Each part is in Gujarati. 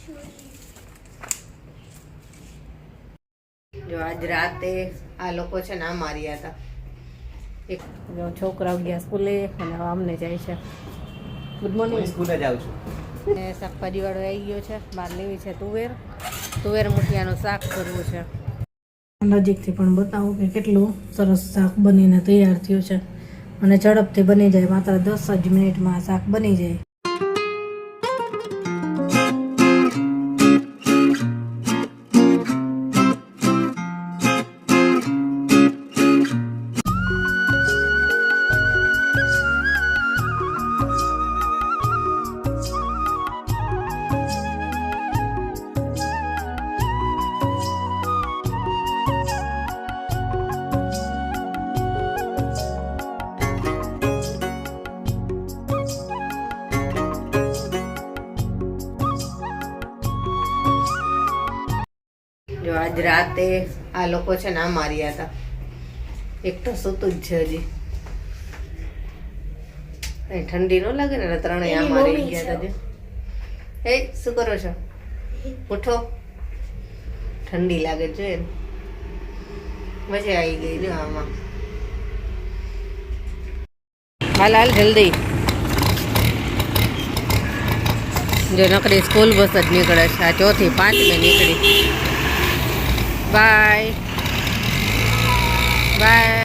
જો આજ રાતે આ લોકો છે ને આ માર્યા હતા. એક છોકરાઓ ગયા સ્કૂલે અને અમને જાય છે. Good morning. સ્કૂલે જાઉં છું. ને શાકભાજી વાળો આવી ગયો છે. બહાર લેવી છે તુવેર મુઠિયાનું શાક કરવું છે. નજીકથી પણ બતાવું કે કેટલું સરસ શાક બનીને તૈયાર થયું છે અને ઝડપથી બની જાય. માત્ર 10 જ મિનિટમાં શાક બની જાય. જો આજ રાતે આ લોકો છે ને આ માર્યા હતા. એક તો સૂતું જ છે હજી. ઠંડી ન લાગે ને ત્રણેય આ મારી ગયા હતા. હે શું કરો છો? ઉઠો, ઠંડી લાગે છે. મજા આવી ગઈ જો આમાં. હાલ હાલ જલ્દી. જો નકરી સ્કૂલ બસ જ નીકળે છે. આ 4 થી 5 મેં નીકળી. Bye bye.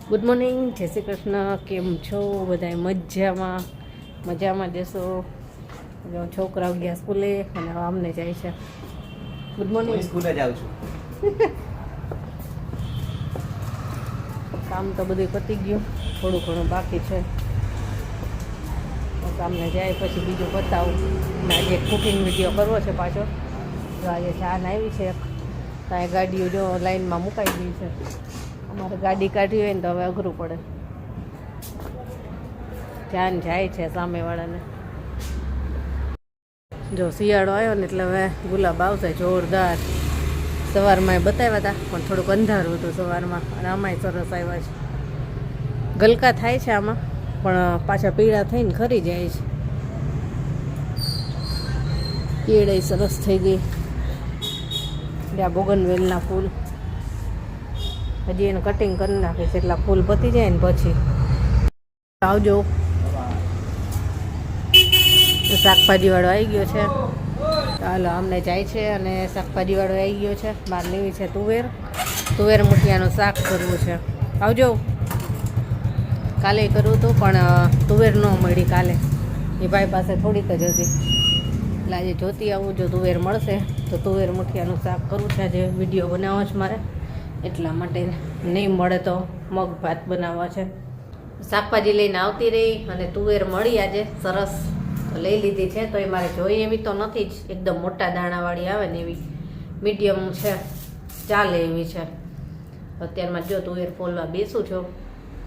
ગુડ મોર્નિંગ, જય શ્રી કૃષ્ણ. કેમ છો બધા? મજામાં દેશો. છોકરાઓ ગયા સ્કૂલે અને અમને જાય છે. Good morning. સ્કૂલે જાઉં છું. કામ તો બધું પતી ગયું, થોડું ઘણું બાકી છે. સામને જાય પછી બીજું બતાવું. આજે કુકિંગ વિડીયો કરવો છે પાછો. જો આજે જાન આવી છે. ત્યાં ગાડીઓ જો લાઈનમાં મુકાઈ ગઈ છે. અમારે ગાડી કાઢવી હોય ને તો હવે અઘરું પડે. જાન જાય છે સામેવાળાને. જો શિયાળો આવ્યો ને એટલે હવે ગુલાબ આવશે જોરદાર. સવારમાં બતાવ્યા હતા પણ થોડુંક અંધારું હતું સવારમાં અને આમાંય સરસ આવ્યા છે. ગલકા થાય છે આમાં પણ પાછા પીળા થઈને ખરી જાય છે. કેળે સરસ થઈ ગઈ. આ બોગનવેલના ફૂલ હજી એને કટિંગ કરી નાખે છે એટલા ફૂલ પતી જાય ને પછી આવજો. શાકભાજી વાળો આવી ગયો છે. ચાલો અમને જાય છે અને શાકભાજી વાળો આવી ગયો છે. બહાર લેવી છે તુવેર મુઠિયાનું શાક કરવું છે. આવજો. કાલે કરવું હતું પણ તુવેર ન મળી કાલે. એ ભાઈ પાસે થોડીક જ હતી એટલે આજે જોતી આવું. જો તુવેર મળશે તો તુવેર મુઠિયાનું શાક કરવું છે. આજે વિડીયો બનાવવો છે મારે એટલા માટે. નહીં મળે તો મગ ભાત બનાવવા છે. શાકભાજી લઈને આવતી રહી અને તુવેર મળી આજે સરસ લઈ લીધી છે. તો એ મારે જોઈએ એવી તો નથી જ, એકદમ મોટા દાણાવાળી આવે ને એવી મીડિયમ છે, ચાલે એવી છે. અત્યારમાં જો તુવેર ફોલવા બેસું છું,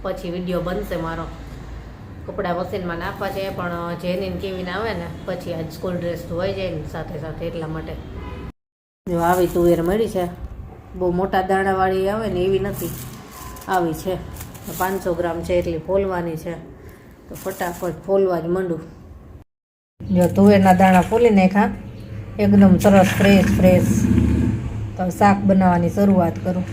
પછી વિડીયો બનશે મારો. કપડાં મશીનમાં નાખવા છે પણ જેની કેવીને આવે ને પછી આજ સ્કૂલ ડ્રેસ ધોવાઈ જાય ને સાથે સાથે એટલા માટે. જો આવી તુવેર મળી છે. બહુ મોટા દાણાવાળી આવે ને એવી નથી, આવી છે. 500 ગ્રામ છે એટલી ફોલવાની છે. તો ફટાફટ ફોલવા જ માંડું. જો તુવેરના દાણા ફોલી નાખ્યા એકદમ સરસ ફ્રેશ. તો શાક બનાવવાની શરૂઆત કરું.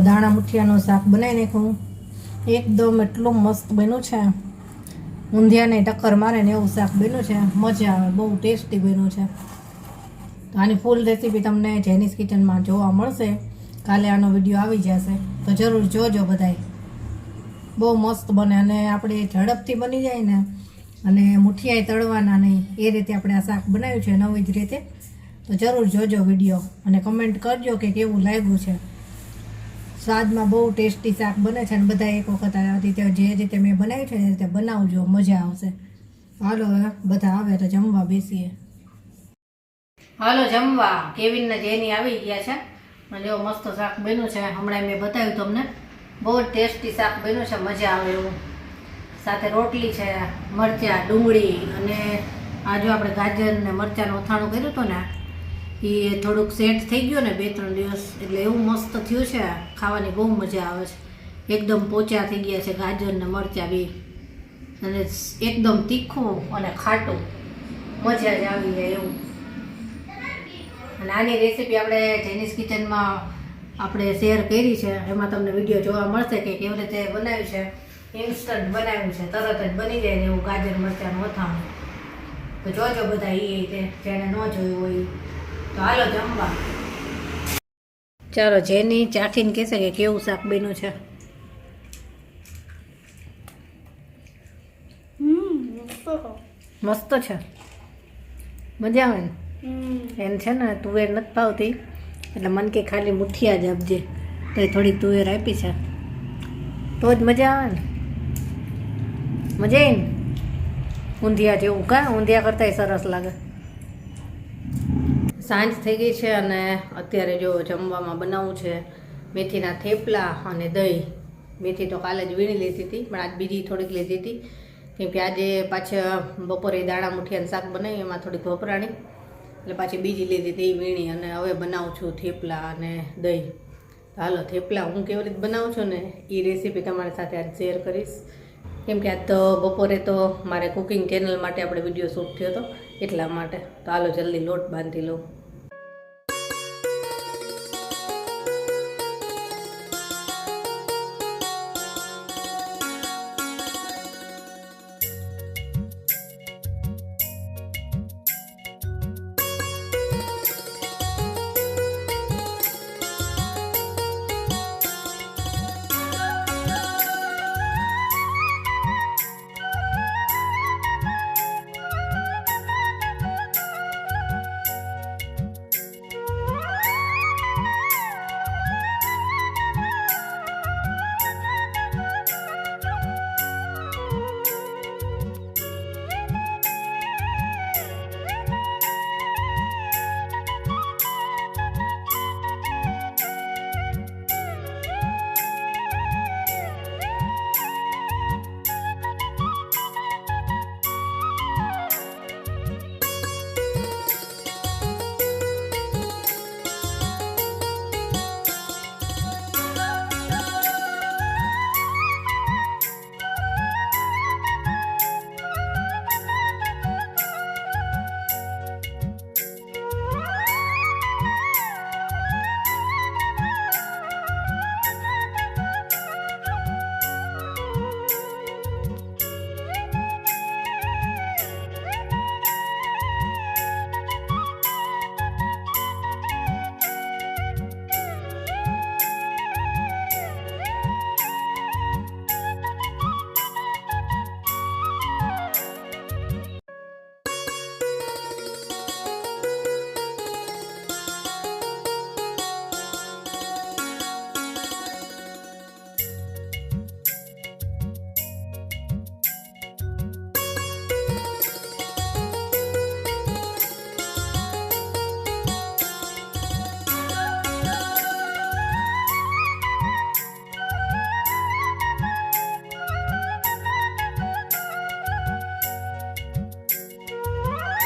દાણા મુઠિયાનું શાક બનાવી નાખું. એકદમ એટલું મસ્ત બન્યું છે. ઊંધિયાને ટક્કર મારે ને એવું શાક બન્યું છે. મજા આવે, બહુ ટેસ્ટી બન્યું છે. તો આની ફૂલ રેસીપી તમને જેનીસ કિચનમાં જોવા મળશે. કાલે આનો વિડીયો આવી જશે તો જરૂર જોજો બધાય. બહુ મસ્ત બને અને આપણે ઝડપથી બની જાય ને અને મુઠિયાય તળવાના નહીં એ રીતે આપણે આ શાક બનાવ્યું છે નવી જ રીતે. તો જરૂર જોજો વિડીયો અને કમેન્ટ કરજો કે કેવું લાગ્યું છે. સ્વાદમાં બહુ ટેસ્ટી શાક બને છે અને બધા એક વખત આ રીતે જે રીતે મેં બનાવ્યું છે એ રીતે બનાવજો, મજા આવશે. હાલો હવે બધા આવે તો જમવા બેસીએ. હાલો જમવા. કેવિન ને જેની આવી ગયા છે અને જો મસ્ત શાક બન્યું છે. હમણાં મેં બતાવ્યું તમને. બહુ જ ટેસ્ટી શાક બન્યું છે, મજા આવે એવું. સાથે રોટલી છે, મરચાં, ડુંગળી અને આ જો આપણે ગાજર ને મરચાંનું અથાણું કર્યું હતું ને એ થોડુંક સેટ થઈ ગયું ને 2-3 દિવસ, એટલે એવું મસ્ત થયું છે. ખાવાની બહુ મજા આવે છે. એકદમ પોચા થઈ ગયા છે ગાજર ને મરચાં બી, અને એકદમ તીખું અને ખાટું, મજા જ આવી જાય એવું. અને આની રેસીપી આપણે ચાઇનીઝ કિચનમાં આપણે શેર કરી છે. એમાં તમને વિડીયો જોવા મળશે કે કેવી રીતે બનાવ્યું છે. ઇન્સ્ટન્ટ બનાવ્યું છે, તરત જ બની જાય એવું ગાજર મરચાંનું અથાણું. તો જોજો બધા એ રીતે, જેને ન જોયું હોય. તો હાલો જમવા. ચાલો જેની ચાખીને કહેશે કે કેવું શાક બન્યું છે. મસ્ત છે, મજા આવે ને. એને છે ને તુવેર નથી ભાવતી, એટલે મને કે ખાલી મુઠિયા જ આપજે, તો એ થોડીક તુવેર આપી છે તો જ મજા આવે ને. મજા આવી ને. ઊંધિયા જેવું કા, ઊંધિયા કરતાંય સરસ લાગે. સાંજ થઈ ગઈ છે અને અત્યારે જો જમવામાં બનાવવું છે મેથીના થેપલા અને દહીં. મેથી તો કાલે જ વીણી લીધી હતી, પણ આજ બીજી થોડીક લીધી હતી, કેમ કે આજે પાછા બપોરે દાણા મુઠિયાનું શાક બનાવી એમાં થોડીક વપરાણી, એટલે પાછી બીજી લીધી હતી વીણી. અને હવે બનાવું છું થેપલા અને દહીં. હાલો થેપલા હું કેવી રીતે બનાવું છું ને એ રેસીપી તમારી સાથે આજ શેર કરીશ, કેમ કે આજ તો બપોરે તો મારે કુકિંગ ચેનલ માટે આપણે વિડીયો શૂટ થયો હતો એટલા માટે. તો હાલો જલ્દી લોટ બાંધી લઉં.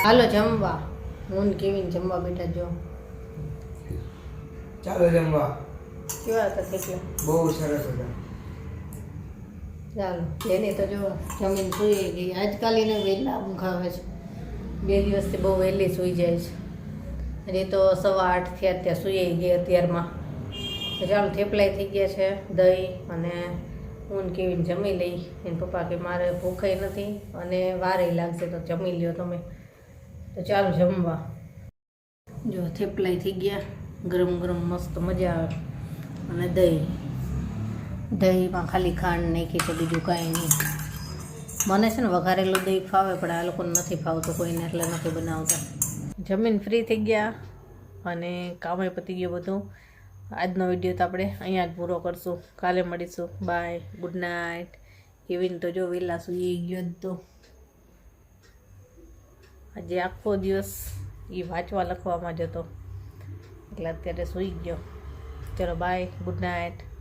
હાલો જમવા. હું કેવીને જમવા બેઠા. જો ચાલો જમવા. કેવા હતા થેપલા? બહુ સરસ હતા. ચાલો જેની તો જો જમીન સૂઈ ગઈ. આજકાલ એને વહેલા ઊંઘ આવે છે, 2 દિવસથી બહુ વહેલી સૂઈ જાય છે. અને એ તો 8:15 થયા ત્યાં સૂઈ ગઈ અત્યારમાં. તો ચાલો થેપલાય થઈ ગયા છે, દહીં અને હું કેવીને જમી લઈ. એને પપ્પા કે મારે ભૂખાઈ નથી અને વારે લાગશે તો જમી લ્યો તમે. તો ચાલો જમવા. જો થેપલાય થઈ ગયા, ગરમ ગરમ મસ્ત મજા આવે. અને દહીંમાં ખાલી ખાંડ નાખી છે, બીજું કાંઈ નહીં. મને છે ને વઘારેલું દહીં ફાવે, પણ આ લોકોને નથી ફાવતું કોઈને, એટલે નથી બનાવતા. જમીન ફ્રી થઈ ગયા અને કામે પતી ગયું બધું. આજનો વિડીયો તો આપણે અહીંયા જ પૂરો કરશું. કાલે મળીશું. By, good night. કેવીન તો જો વહેલા સૂઈ ગયો તો આજે આખો દિવસ એ વાંચવા લખવામાં જ હતો એટલે અત્યારે સૂઈ ગયો. ચલો બાય, ગુડ નાઇટ.